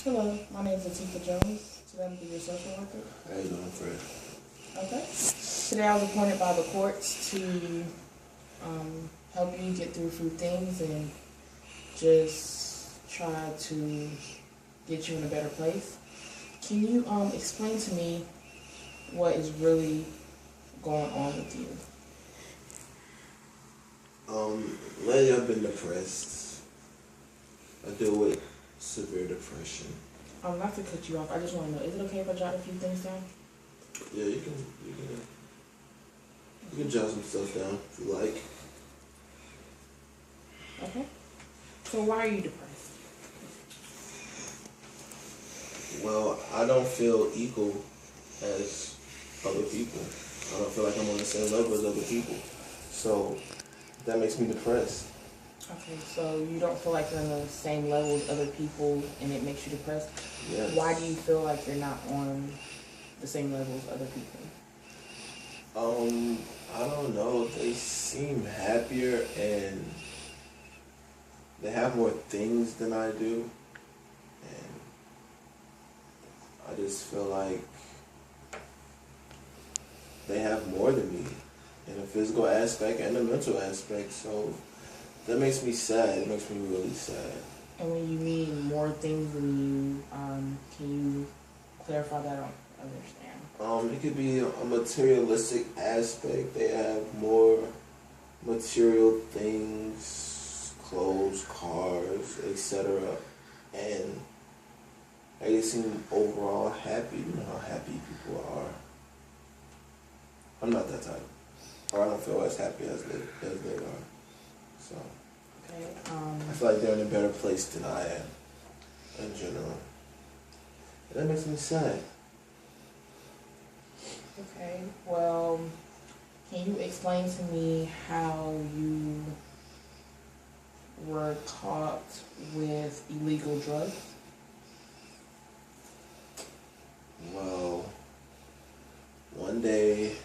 Hello, my name is Latifah Jones. Today I'm going to be your social worker. How you doing, Fred? Okay. Today I was appointed by the courts to help you get through a few things and just try to get you in a better place. Can you explain to me what is really going on with you? Lately I've been depressed. I deal with severe depression. Not to cut you off, I just want to know, is it okay if I jot a few things down? Yeah, you can jot some stuff down if you like. Okay. So why are you depressed? Well, I don't feel equal as other people. I don't feel like I'm on the same level as other people. So that makes me depressed. Okay, so you don't feel like you're on the same level as other people and it makes you depressed? Yes. Why do you feel like you're not on the same level as other people? I don't know. They seem happier and they have more things than I do. And I just feel like they have more than me in a physical aspect and a mental aspect. So that makes me sad. It makes me really sad. And when you mean more things than you, can you clarify that? I don't understand. It could be a materialistic aspect. They have more material things, clothes, cars, etc. And they seem overall happy. You know how happy people are. I'm not that type. Or I don't feel as happy as they are. So Okay. I feel like they're in a better place than I am in general. And that makes me sad. Okay. Well, can you explain to me how you were caught with illegal drugs? Well, one day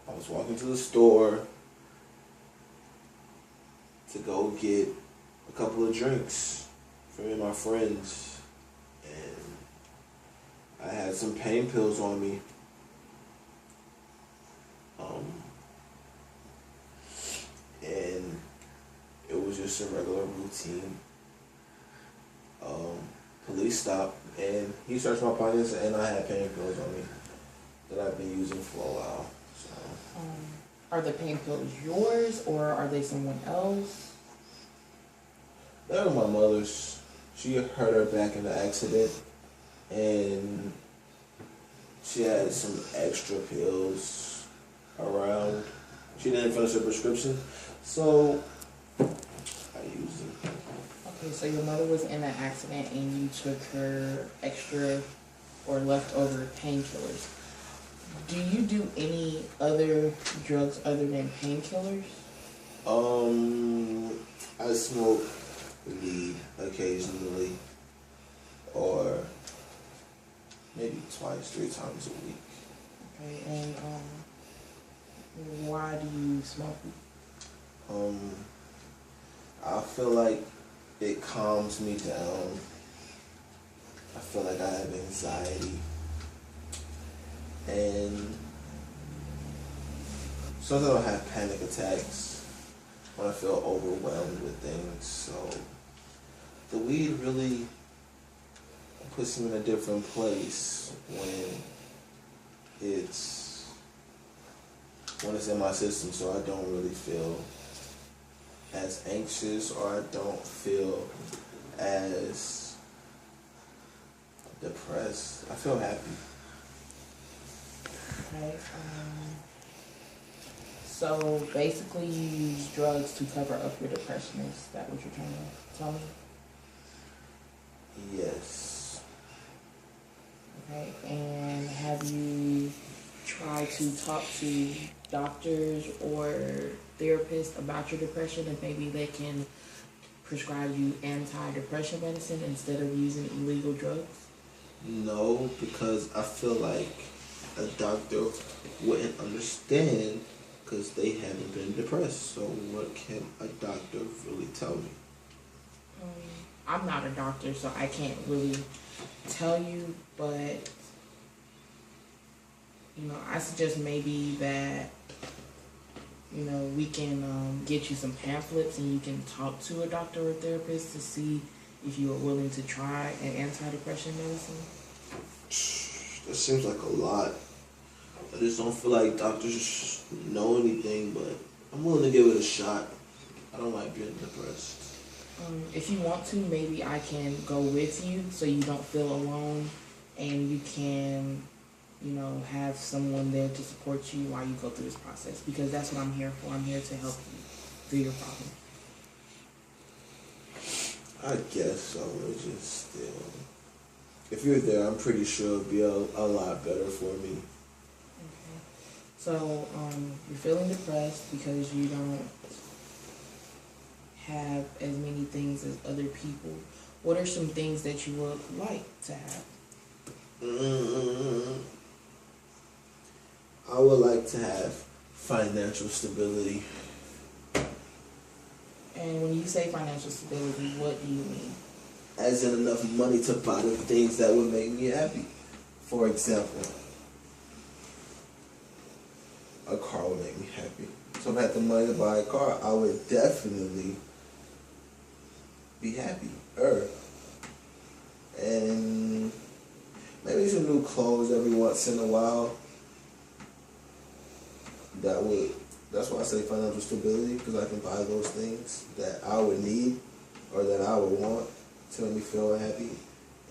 I was walking to the store to go get a couple of drinks for me and my friends, and I had some pain pills on me. And it was just a regular routine. Police stopped and he searched my pockets and I had pain pills on me that I've been using for a while. So. Are the pain pills yours or are they someone else? They were my mother's. She hurt her back in the accident and she had some extra pills around. She didn't finish her prescription, so I used them. Okay, so your mother was in an accident and you took her extra or leftover painkillers. Do you do any other drugs other than painkillers? I smoke weed occasionally, or maybe twice, 3 times a week. Okay, and why do you smoke? I feel like it calms me down. I feel like I have anxiety. And sometimes I have panic attacks when I feel overwhelmed with things. So the weed really puts me in a different place when it's in my system, so I don't really feel as anxious or I don't feel as depressed. I feel happy. Okay, so basically you use drugs to cover up your depression. Is that what you're trying to tell me? Yes. Okay, and have you tried to talk to doctors or therapists about your depression and maybe they can prescribe you antidepressant medicine instead of using illegal drugs? No, because I feel like a doctor wouldn't understand because they haven't been depressed. So what can a doctor really tell me? I'm not a doctor, so I can't really tell you, but I suggest maybe that we can get you some pamphlets and you can talk to a doctor or therapist to see if you are willing to try an antidepressant medicine. That seems like a lot. I just don't feel like doctors know anything, but I'm willing to give it a shot. I don't like being depressed. If you want to, maybe I can go with you so you don't feel alone, and you can, have someone there to support you while you go through this process, because that's what I'm here for. I'm here to help you through your problem. I guess so. It's just still, if you're there, I'm pretty sure it'd be a lot better for me. Okay. So, you're feeling depressed because you don't have as many things as other people. What are some things that you would like to have? I would like to have financial stability. And when you say financial stability, what do you mean? As in enough money to buy the things that would make me happy. For example, a car would make me happy. So if I had the money to buy a car, I would definitely be happier. And maybe some new clothes every once in a while. That's why I say financial stability, because I can buy those things that I would need or that I would want to make me feel happy.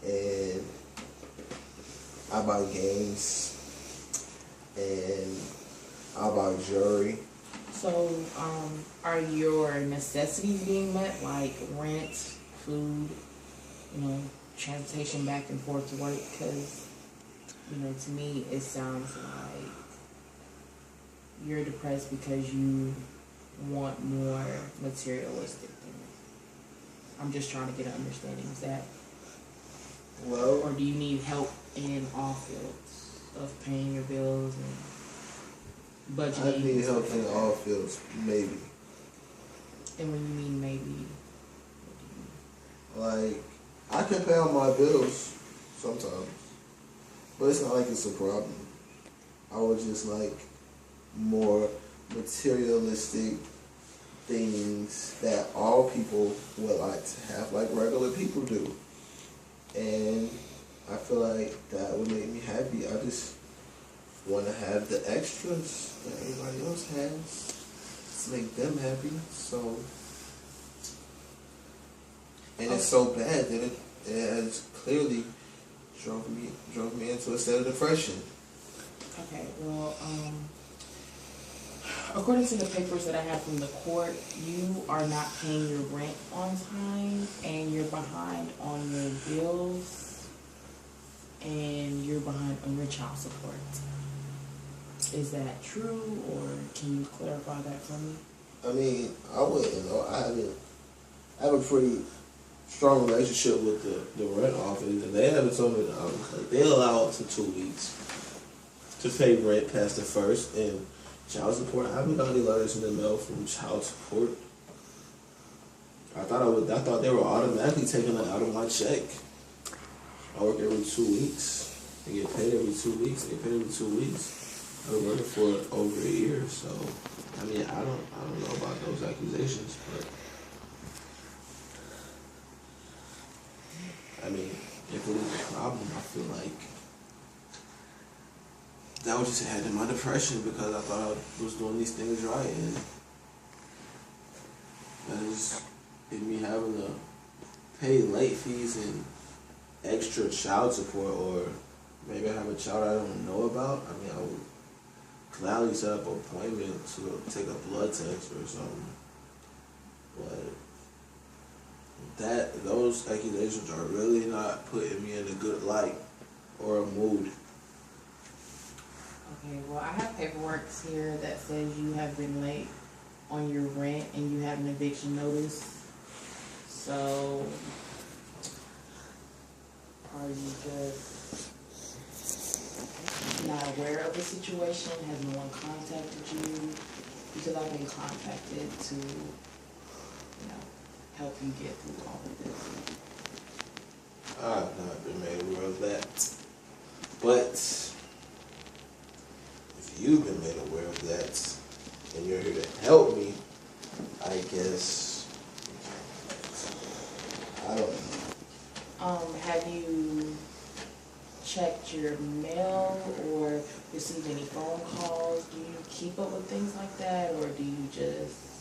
And I buy games and I buy jewelry. So, are your necessities being met, like rent, food, transportation back and forth to work? Because, to me, it sounds like you're depressed because you want more materialistic things. I'm just trying to get an understanding. Is that, or do you need help in all fields of paying your bills and budgeting? I need help in all fields, maybe. And when you mean maybe, what do you mean? Like, I can pay all my bills sometimes, but it's not like it's a problem. I would just like more materialistic things that all people would like to have, like regular people do. And I feel like that would make me happy. I just want to have the extras that everybody else has to make them happy. So, and it's so bad that it has clearly drove me into a state of depression. Okay, well, according to the papers that I have from the court, you are not paying your rent on time, and you're behind on your bills, and you're behind on your child support. Is that true, or can you clarify that for me? I mean, I wouldn't know. I have a pretty strong relationship with the rent office, and they haven't told me that they allow up to 2 weeks to pay rent past the first, and child support. I haven't got any letters in the mail from child support. I thought they were automatically taking it out of my check. I work every 2 weeks. I get paid every 2 weeks. I've been working for over a year, so I mean, I don't know about those accusations, but I mean, if it is a problem, I feel like that was just ahead of my depression, because I thought I was doing these things right, and that is me having to pay late fees and extra child support, or maybe I have a child I don't know about. I mean, I would gladly set up an appointment to take a blood test or something, but those accusations are really not putting me in a good light or a mood. Okay, well, I have paperwork here that says you have been late on your rent and you have an eviction notice. So, are you just not aware of the situation? Has no one contacted you? Because I've been contacted to, help you get through all of this? I've not been made aware of that. But if you've been made aware of that and you're here to help me, I guess I don't know. Have you checked your mail or received any phone calls? Do you keep up with things like that, or do you just,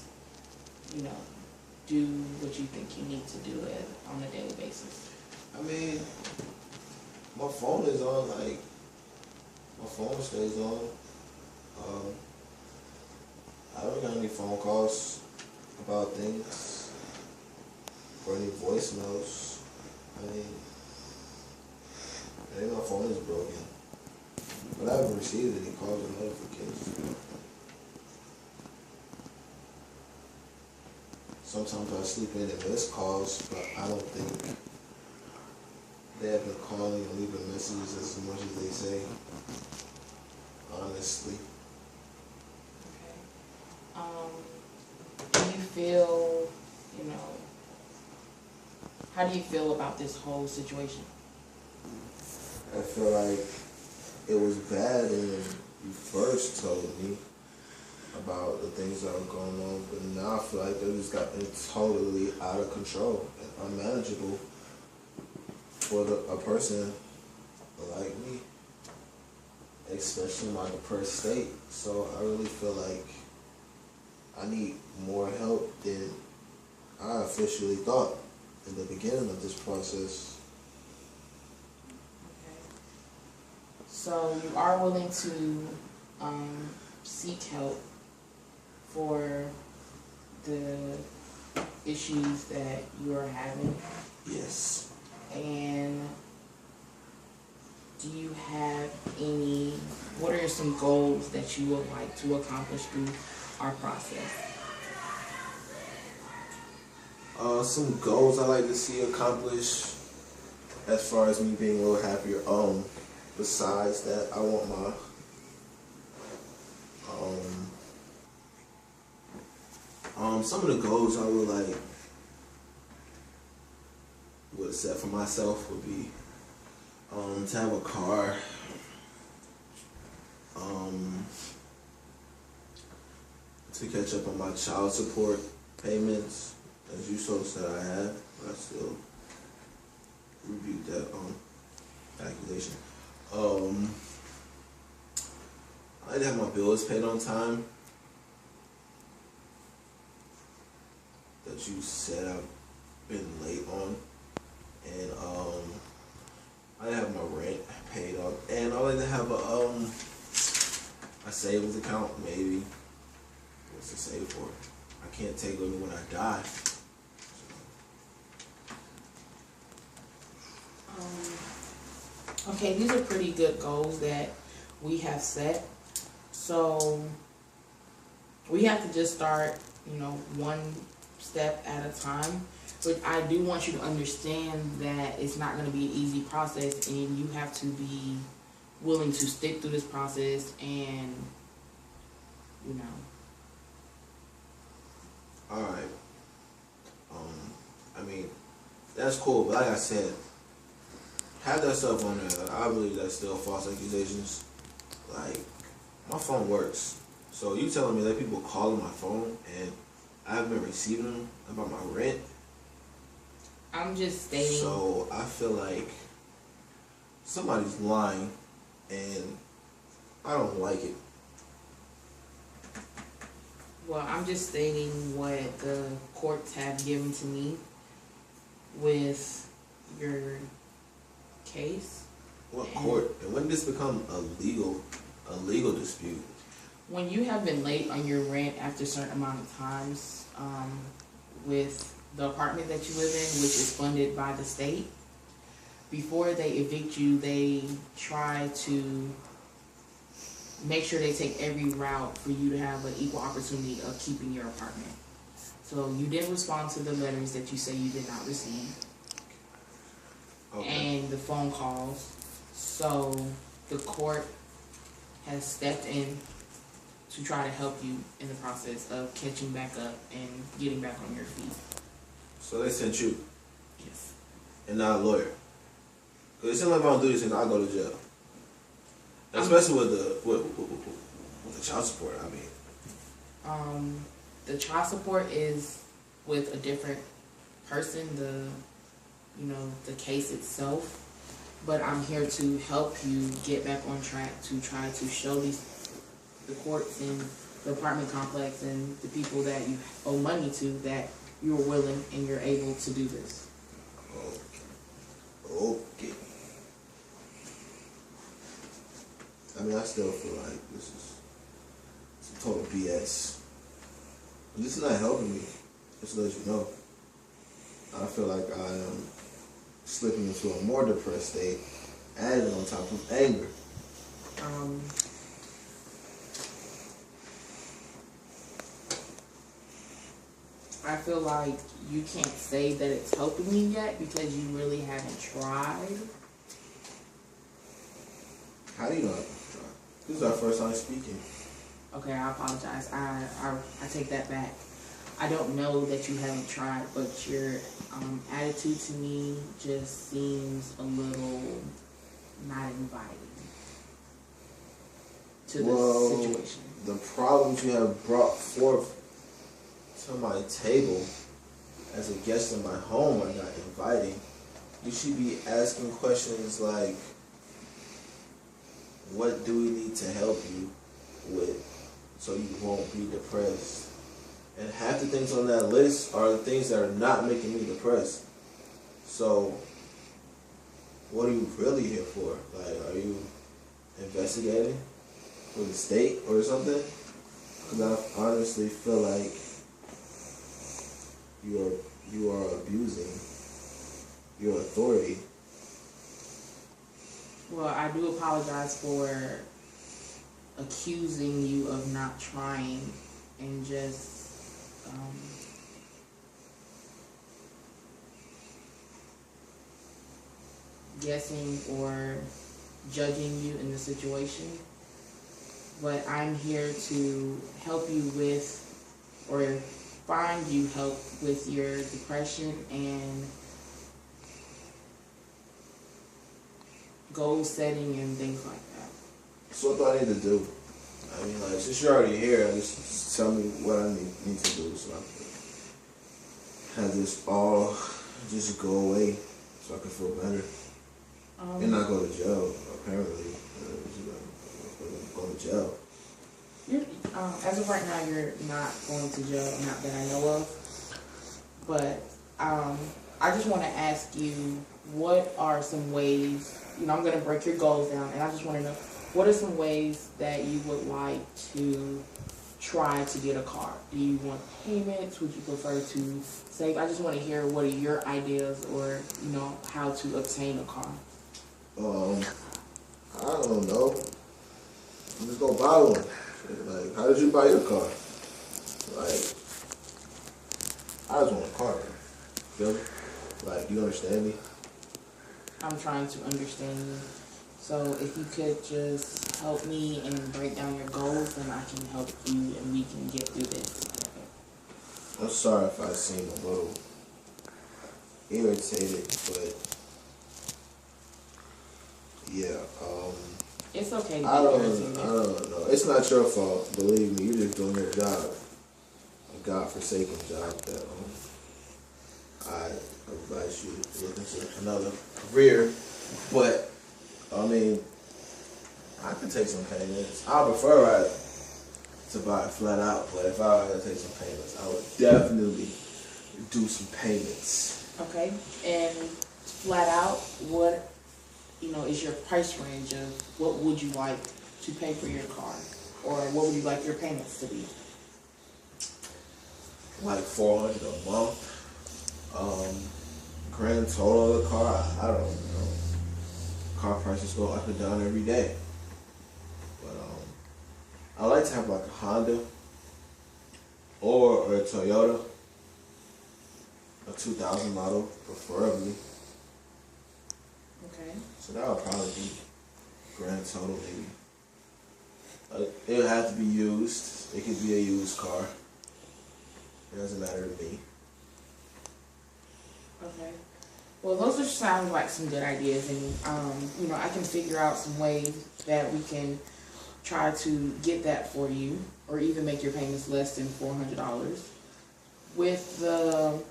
do what you think you need to do it on a daily basis? I mean, my phone is on, my phone stays on. I don't got any phone calls about things or any voicemails. I mean, maybe my phone is broken, but I haven't received any calls or notifications. Sometimes I sleep in and miss calls, but I don't think they have been calling and leaving messages as much as they say, honestly. Okay. Do you feel, how do you feel about this whole situation? I feel like it was bad when you first told me about the things that were going on, but now I feel like they just gotten totally out of control and unmanageable for a person like me, especially in my depressed state. So I really feel like I need more help than I officially thought in the beginning of this process. Okay. So you are willing to seek help for the issues that you are having? Yes. And do you have what are some goals that you would like to accomplish through our process? Some goals I like to see accomplished as far as me being a little happier. Besides that, I want my some of the goals I would set for myself would be to have a car, to catch up on my child support payments, as you so said I have, but I still reviewed that calculation. I like to have my bills paid on time. That you said I've been late on, and I have my rent paid up, and I like to have a savings account, maybe. What's to save for? I can't take with me when I die. Okay, these are pretty good goals that we have set. So we have to just start, one step at a time. But I do want you to understand that it's not going to be an easy process, and you have to be willing to stick through this process and, Alright. I mean, that's cool, but like I said, have that stuff on there. I believe that's still false accusations. Like, my phone works. So you telling me that people calling my phone and I haven't been receiving them about my rent? I'm just stating. So I feel like somebody's lying and I don't like it. Well, I'm just stating what the courts have given to me with your case. What court? And when did this become a legal dispute? When you have been late on your rent after a certain amount of times, with the apartment that you live in, which is funded by the state, before they evict you, they try to make sure they take every route for you to have an equal opportunity of keeping your apartment. So you didn't respond to the letters that you say you did not receive. Okay. And the phone calls. So the court has stepped in to try to help you in the process of catching back up and getting back on your feet. So they sent you, Yes. and not a lawyer. Because it seems like if I don't do these things, I'll go to jail. Especially with the child support, I mean. The child support is with a different person, the case itself. But I'm here to help you get back on track to try to show the courts and the apartment complex and the people that you owe money to that you're willing and you're able to do this. Okay. I mean, I still feel like this is total BS. This is not helping me. Just to let you know. I feel like I am slipping into a more depressed state, added on top of anger. I feel like you can't say that it's helping you yet because you really haven't tried. How do you know I haven't tried? This is our first time speaking. Okay, I apologize. I take that back. I don't know that you haven't tried, but your attitude to me just seems a little not inviting to the situation. The problems you have brought forth to my table as a guest in my home are not inviting. You should be asking questions like, what do we need to help you with so you won't be depressed? And half the things on that list are the things that are not making me depressed. So, what are you really here for? Like, are you investigating for the state or something? Because I honestly feel like you are abusing your authority. Well, I do apologize for accusing you of not trying and just guessing or judging you in the situation. But I'm here to help you with, or find you help with your depression and goal setting and things like that. So what do I need to do? I mean, like, since you're already here, just tell me what I need to do so I can have this all just go away so I can feel better. And not go to jail, apparently. Go to jail. As of right now, you're not going to jail, not that I know of. But I just want to ask you, what are some ways, I'm going to break your goals down, and I just want to know, what are some ways that you would like to try to get a car? Do you want payments? Would you prefer to save? I just want to hear what are your ideas or, how to obtain a car. I don't know. I'm just gonna buy one. Like, how did you buy your car? Like, I just want a car. Feel me? Like, do you understand me? I'm trying to understand you. So if you could just help me and break down your goals, then I can help you and we can get through this together. I'm sorry if I seem a little irritated, but yeah, it's okay to I be don't irritated. know. It's not your fault, believe me. You're just doing your job, a godforsaken job that I advise you to look into another career. But I mean, I could take some payments. I prefer to buy it flat out, but if I had to take some payments, I would definitely do some payments. Okay, and flat out, what is your price range of what would you like to pay for your car, or what would you like your payments to be? Like $400 a month. Grand total of the car, I don't know. Car prices go up and down every day. But I like to have like a Honda or a Toyota, a 2000 model, preferably. Okay. So that would probably be grand total, maybe. It would have to be used. It could be a used car. It doesn't matter to me. Okay. Well, those are sound like some good ideas, and I can figure out some ways that we can try to get that for you, or even make your payments less than $400. With the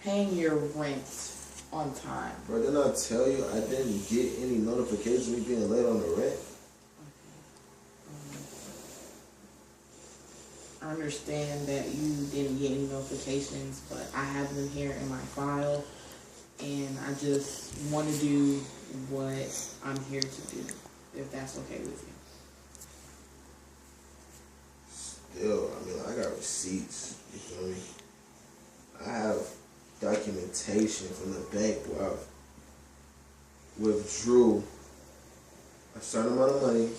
paying your rent on time. Bro, didn't I tell you I didn't get any notifications of me being late on the rent? I understand that you didn't get any notifications, but I have them here in my file, and I just want to do what I'm here to do, if that's okay with you. Still, I mean, I got receipts, you feel me? I have documentation from the bank where I withdrew a certain amount of money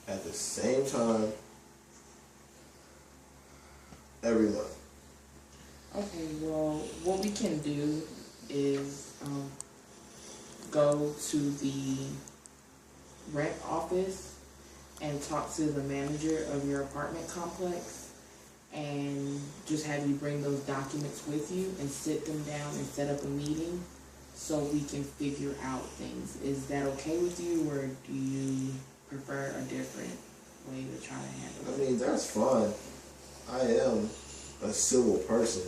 at the same time every month. Okay, well, what we can do is go to the rent office and talk to the manager of your apartment complex, and just have you bring those documents with you and sit them down and set up a meeting so we can figure out things. Is that okay with you, or do you prefer a different way to try to handle it? I mean, that's fine. I am a civil person,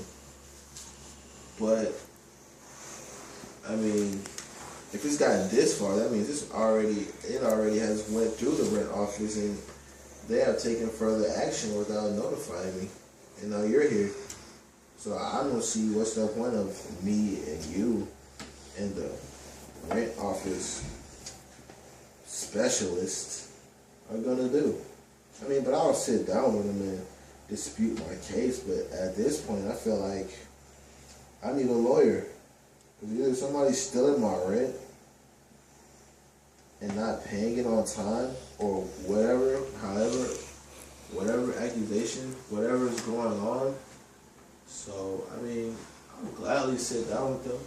but I mean, if it's gotten this far, that means it already has went through the rent office and they have taken further action without notifying me. And now you're here, so I don't see what's the point of me and you and the rent office specialists are gonna do. I mean, but I'll sit down with them and dispute my case, but at this point I feel like I need a lawyer. If either somebody's stealing my rent and not paying it on time, or whatever, whatever accusation, whatever is going on. So, I mean, I'll gladly sit down with them,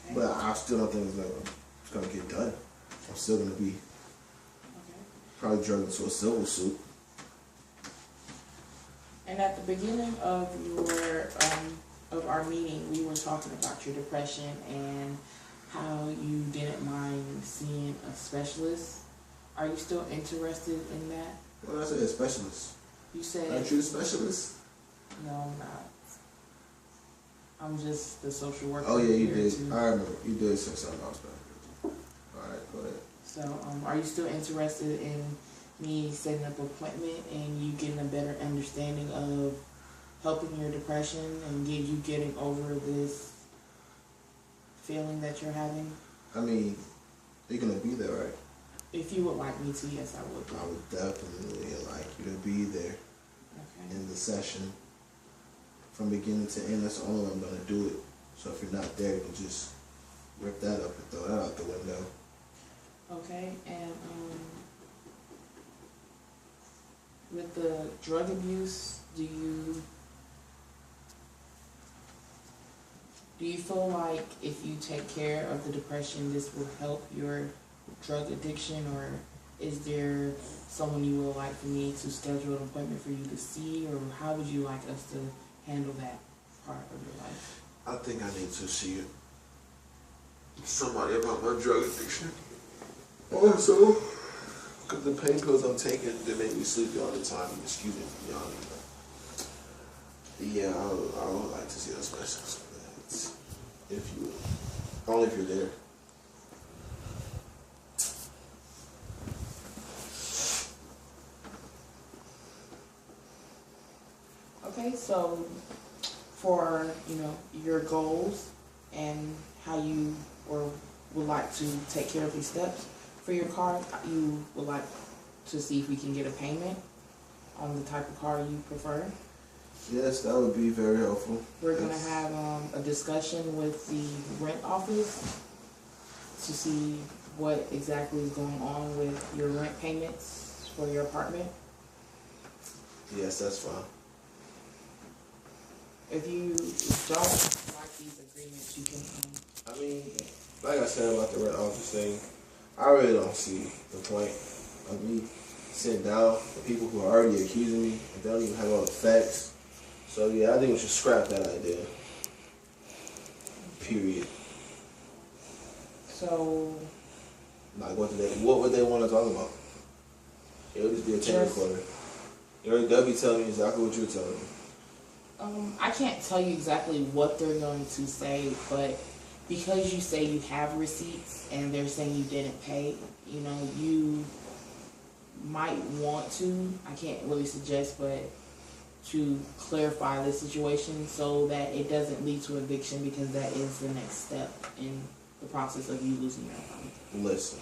Okay. but I still don't think it's gonna get done. I'm still gonna be probably drugged into a civil suit. And at the beginning of of our meeting, we were talking about your depression and how you didn't mind seeing a specialist. Are you still interested in that? What did I say, a specialist? You said Aren't you a specialist? no, I'm not. I'm just the social worker. Oh yeah, you here did. too. I remember. You did say something about specialist. Alright, go ahead. So, are you still interested in me setting up an appointment and you getting a better understanding of helping your depression and you getting over this feeling that you're having? I mean, you're gonna be there, right? If you would like me to, yes, I would. I would definitely like you to be there Okay. in the session from beginning to end. That's the only way I'm gonna do it. So if you're not there, you can just rip that up and throw that out the window. Okay, and with the drug abuse, do you feel like if you take care of the depression, this will help your drug addiction, or is there someone you would like for me to schedule an appointment for you to see, or how would you like us to handle that part of your life? I think I need to see somebody about my drug addiction. Also, because the pain pills I'm taking, they make me sleepy all the time. Excuse me for yawning. Yeah, I would like to see a specialist for that. If you would. Only if you're there. Okay, so for your goals and how you would like to take care of these steps for your car, you would like to see if we can get a payment on the type of car you prefer. Yes, that would be very helpful. We're going to have a discussion with the rent office to see what exactly is going on with your rent payments for your apartment. Yes, that's fine. If you don't like these agreements, you can... I mean, like I said about the rent office thing, I really don't see the point of me sitting down with people who are already accusing me and they don't even have all the facts. So yeah, I think we should scrap that idea. Period. So, Like, what would they want to talk about? It would just be a tape recorder. They'll be telling me exactly what you're telling me. I can't tell you exactly what they're going to say, but because you say you have receipts and they're saying you didn't pay, you know, you might want to, I can't really suggest, but to clarify the situation so that it doesn't lead to eviction, because that is the next step in the process of you losing your home. Listen,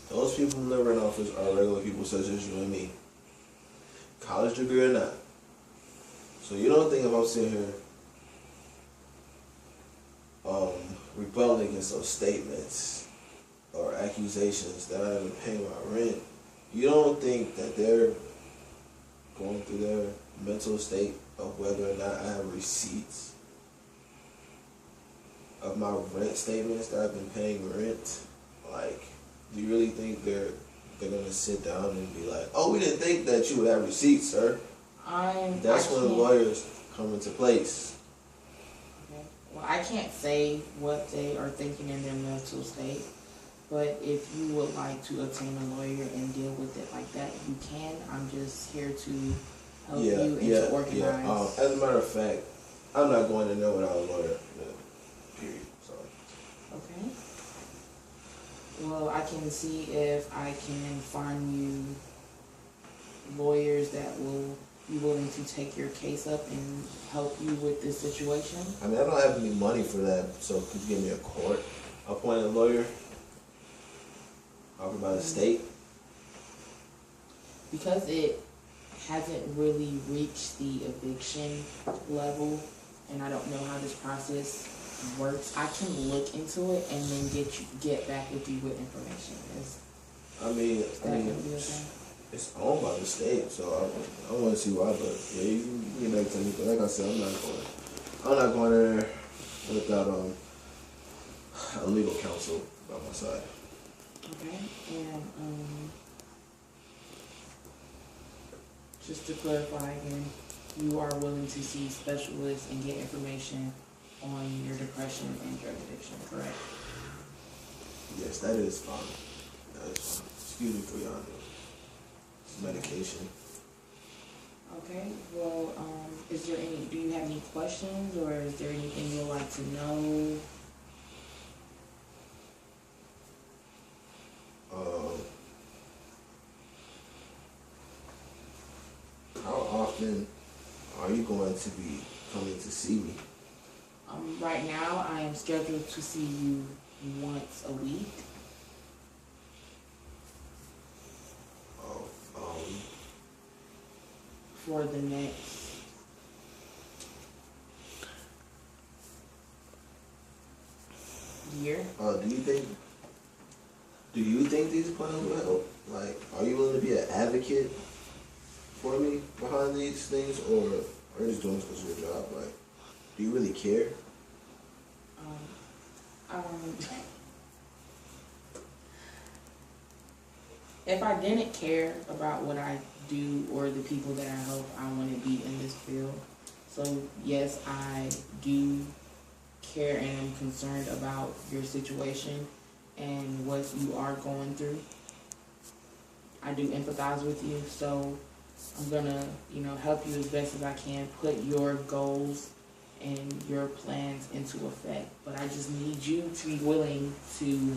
those people who live in office are regular people such as you and me, college degree or not. So you don't think if I'm sitting here rebelling against those statements or accusations that I haven't paid my rent, you don't think that they're going through their mental state of whether or not I have receipts of my rent statements that I've been paying rent? Like, do you really think they're gonna sit down and be like, "Oh, we didn't think that you would have receipts, sir"? That's when the lawyers come into place. Okay. Well, I can't say what they are thinking in their mental state, but if you would like to obtain a lawyer and deal with it like that, you can. I'm just here to help you and to organize. Yeah. As a matter of fact, I'm not going to know without a lawyer. Period. So. Okay. Well, I can see if I can find you lawyers that will be willing to take your case up and help you with this situation. I mean, I don't have any money for that, so could you give me a court-appointed lawyer offered by the state? Because it hasn't really reached the eviction level, and I don't know how this process works, I can look into it and then get back with you with information. Is that gonna be okay? It's owned by the state, so I want to see why. But yeah, you can get back to me. But like I said, I'm not going there without a legal counsel by my side. Okay, and just to clarify again, you are willing to see specialists and get information on your depression and drug addiction, correct? Yes, that is fine. That is fine. Excuse me for your medication. Okay, well, do you have any questions, or is there anything you'd like to know? How often are you going to be coming to see me? Right now, I am scheduled to see you once a week. For the next year. Do you think these plans will help? Like, are you willing to be an advocate for me behind these things, or are you just doing this because of your job? Like, do you really care? If I didn't care about what I do or the people that I help, I wouldn't be in this field. So yes, I do care and am concerned about your situation and what you are going through. I do empathize with you, so I'm gonna, help you as best as I can, put your goals and your plans into effect. But I just need you to be willing to,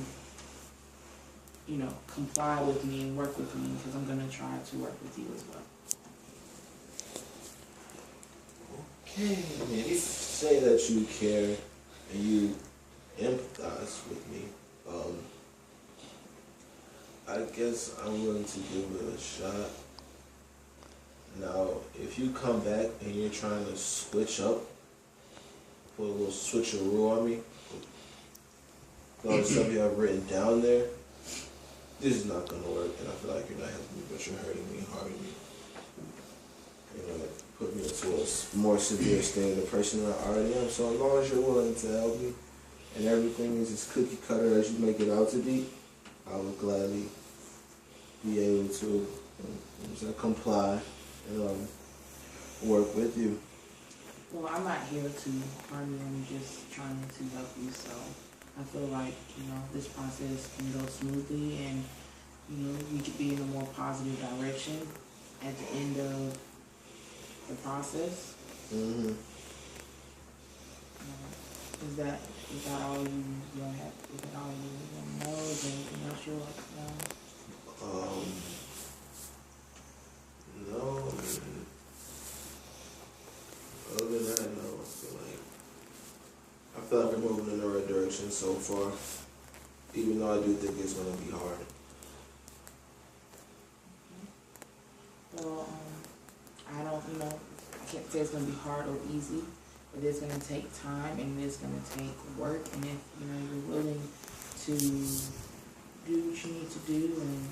comply with me and work with me, because I'm gonna try to work with you as well. Okay. I mean, if you say that you care and you empathize with me, I guess I'm willing to give it a shot. Now, if you come back and you're trying to switch up, put a little switcheroo on me, all the stuff you have written down there, this is not going to work, and I feel like you're not helping me, but you're hurting me, harming me. You're going to put me into a more severe state of depression than I already am. So as long as you're willing to help me, and everything is as cookie cutter as you make it out to be, I will gladly be able to comply and work with you. Well, I'm not here to harm you. I'm just trying to help you. So I feel like, this process can go smoothly and, we could be in a more positive direction at the end of the process. Mm-hmm. Is that all you have? Is that all you want to know? Is there anything else you want to know? No, I mean, other than that, no. I feel like we're moving in the right direction so far, even though I do think it's going to be hard. Well, I don't, I can't say it's going to be hard or easy, but it's going to take time and it's going to take work. And if, you're willing to do what you need to do and,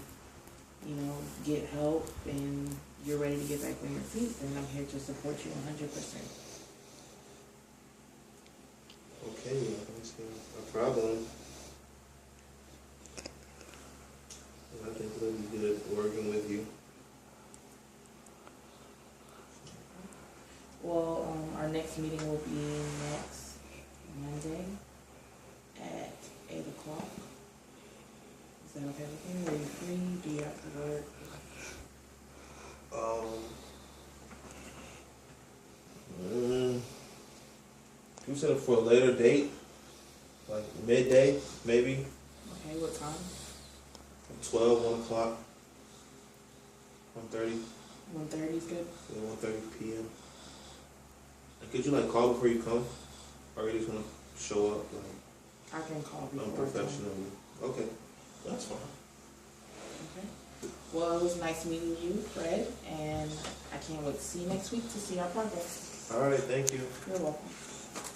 get help and you're ready to get back on your feet, then I'm here to support you 100%. Okay, I don't see a problem. I think it'll be good working with you. Well, our next meeting will be next Monday at 8 o'clock. Is that okay with you? Are you free? Do you have to work? You said it for a later date, like midday, maybe Okay, what time? 12, 1 o'clock, 1:30, 1:30 is good? yeah, 1:30 p.m. Could you call before you come, or you just want to show up I can call before I come. unprofessionally? Okay, that's fine. Okay. Well, it was nice meeting you, Fred, and I can't wait to see you next week to see our progress. All right, thank you. You're welcome.